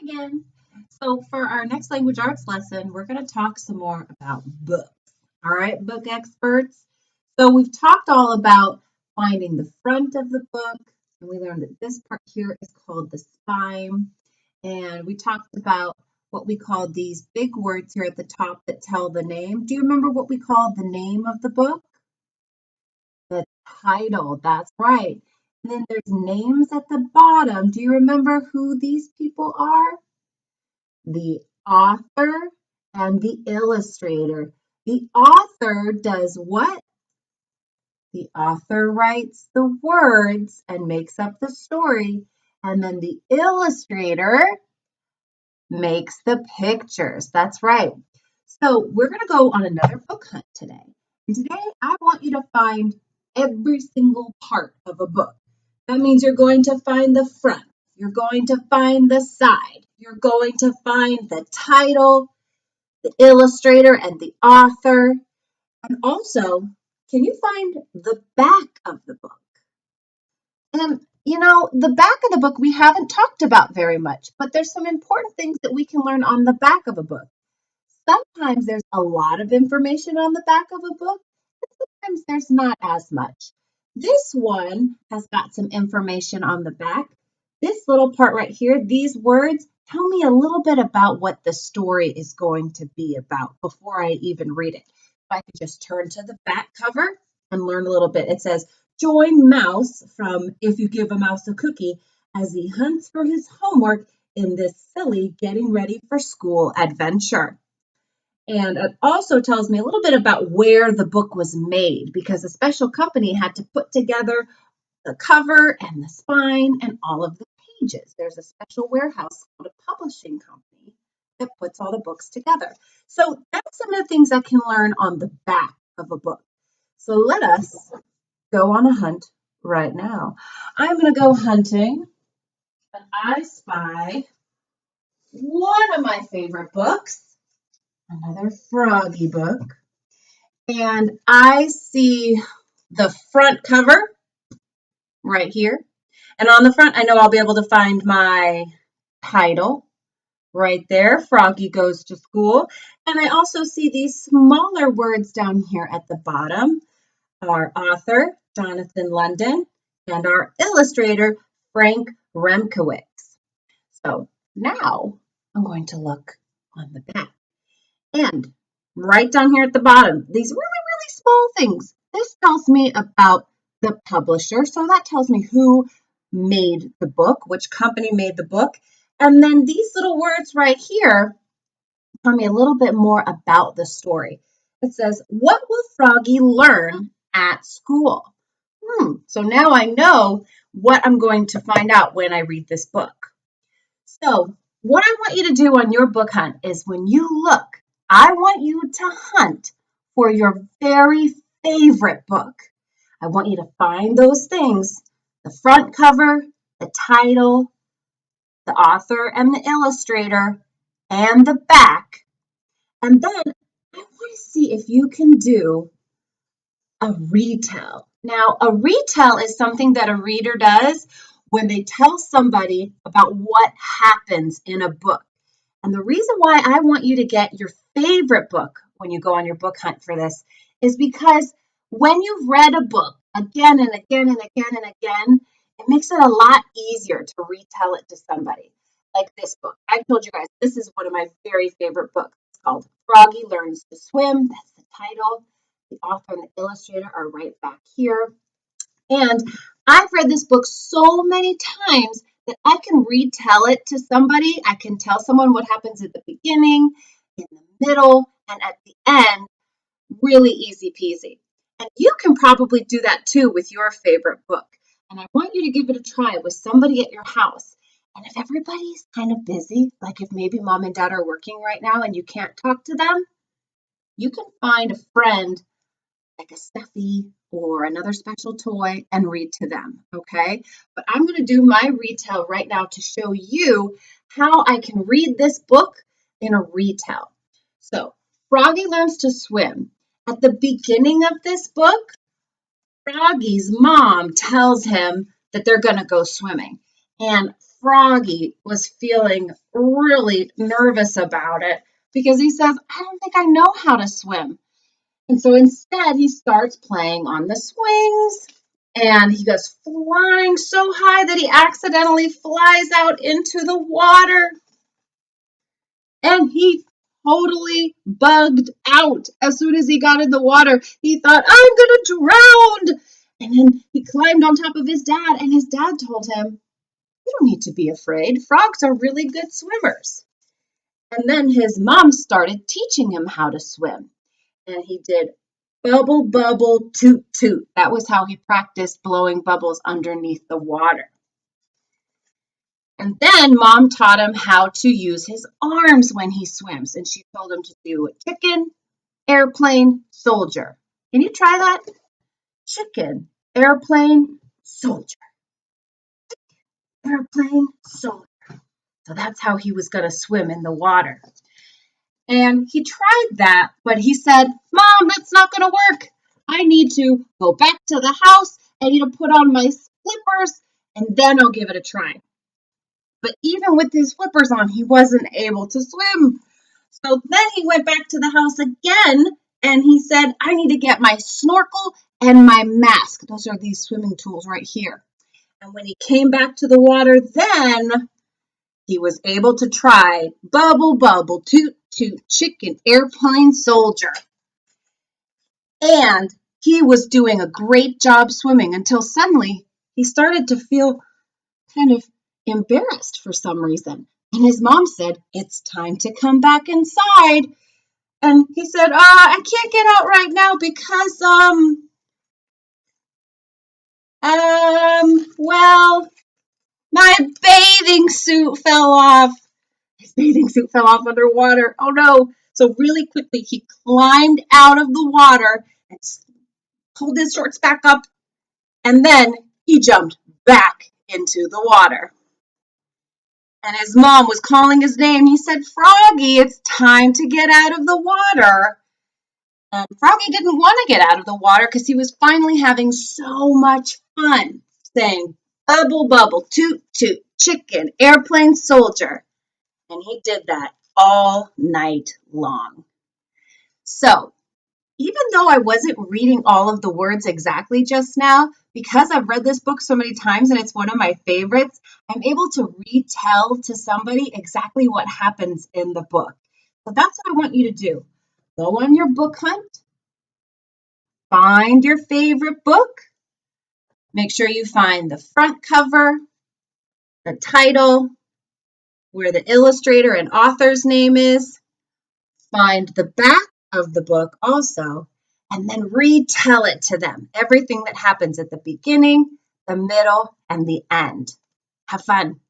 again. So for our next language arts lesson, we're going to talk some more about books. All right, book experts. So we've talked all about finding the front of the book, and we learned that this part here is called the spine. And we talked about what we call these big words here at the top that tell the name. Do you remember what we called the name of the book? The title, that's right. And then there's names at the bottom. Do you remember who these people are? The author and the illustrator. The author does what? The author writes the words and makes up the story. And then the illustrator makes the pictures. That's right. So we're going to go on another book hunt today. And today I want you to find every single part of a book. That means you're going to find the front. You're going to find the side. You're going to find the title, the illustrator, and the author. And also, can you find the back of the book? And the back of the book we haven't talked about very much, but there's some important things that we can learn on the back of a book. Sometimes there's a lot of information on the back of a book, and sometimes there's not as much. This one has got some information on the back. This little part right here, these words, tell me a little bit about what the story is going to be about before I even read it. If I could just turn to the back cover and learn a little bit. It says, join Mouse from If You Give a Mouse a Cookie as he hunts for his homework in this silly getting ready for school adventure. And it also tells me a little bit about where the book was made because a special company had to put together the cover and the spine and all of the pages. There's a special warehouse called a publishing company that puts all the books together. So that's some of the things I can learn on the back of a book. So let us go on a hunt right now. I'm going to go hunting and I spy one of my favorite books, another Froggy book. And I see the front cover right here. And on the front, I know I'll be able to find my title right there, Froggy Goes to School. And I also see these smaller words down here at the bottom, our author, Jonathan London, and our illustrator, Frank Remkowitz. So now I'm going to look on the back. And right down here at the bottom, these really small things. This tells me about the publisher. So that tells me who made the book, which company made the book. And then these little words right here tell me a little bit more about the story. It says, what will Froggy learn at school? So now I know what I'm going to find out when I read this book. So what I want you to do on your book hunt is when you look, I want you to hunt for your very favorite book. I want you to find those things, the front cover, the title, the author and the illustrator, and the back. And then I want to see if you can do a retell. Now, a retell is something that a reader does when they tell somebody about what happens in a book. And the reason why I want you to get your favorite book when you go on your book hunt for this is because when you've read a book again and again and again and again, it makes it a lot easier to retell it to somebody. Like this book. I told you guys, this is one of my very favorite books. It's called Froggy Learns to Swim. That's the title. The author and the illustrator are right back here. And I've read this book so many times that I can retell it to somebody. I can tell someone what happens at the beginning, in the middle, and at the end. Really easy peasy. And you can probably do that too with your favorite book. And I want you to give it a try with somebody at your house. And if everybody's kind of busy, like if maybe mom and dad are working right now and you can't talk to them, you can find a friend like a stuffy or another special toy and read to them, okay? But I'm going to do my retell right now to show you how I can read this book in a retell. So, Froggy Learns to Swim. At the beginning of this book, Froggy's mom tells him that they're going to go swimming. And Froggy was feeling really nervous about it because he says, I don't think I know how to swim. And so instead, he starts playing on the swings and he goes flying so high that he accidentally flies out into the water. And he totally bugged out as soon as he got in the water. He thought, I'm going to drown. And then he climbed on top of his dad, and his dad told him, you don't need to be afraid. Frogs are really good swimmers. And then his mom started teaching him how to swim. And he did bubble, bubble, toot, toot. That was how he practiced blowing bubbles underneath the water. And then mom taught him how to use his arms when he swims. And she told him to do a chicken, airplane, soldier. Can you try that? Chicken, airplane, soldier. Airplane, soldier. So that's how he was going to swim in the water. And he tried that, but he said, Mom, that's not going to work. I need to go back to the house. I need to put on my slippers, and then I'll give it a try. But even with his flippers on, he wasn't able to swim. So then he went back to the house again and he said, I need to get my snorkel and my mask. Those are these swimming tools right here. And when he came back to the water, then he was able to try bubble, bubble, toot, toot, chicken, airplane, soldier. And he was doing a great job swimming until suddenly he started to feel kind of embarrassed for some reason. And his mom said, it's time to come back inside. And he said, I can't get out right now because, well, my bathing suit fell off. His bathing suit fell off underwater. Oh no. So really quickly, he climbed out of the water and pulled his shorts back up. And then he jumped back into the water. And his mom was calling his name. He said, Froggy, it's time to get out of the water. And Froggy didn't want to get out of the water because he was finally having so much fun saying, bubble, bubble, toot, toot, chicken, airplane, soldier. And he did that all night long. So even though I wasn't reading all of the words exactly just now, because I've read this book so many times and it's one of my favorites, I'm able to retell to somebody exactly what happens in the book. So that's what I want you to do. Go on your book hunt, find your favorite book, make sure you find the front cover, the title, where the illustrator and author's name is, find the back of the book also, and then retell it to them. Everything that happens at the beginning, the middle, and the end. Have fun.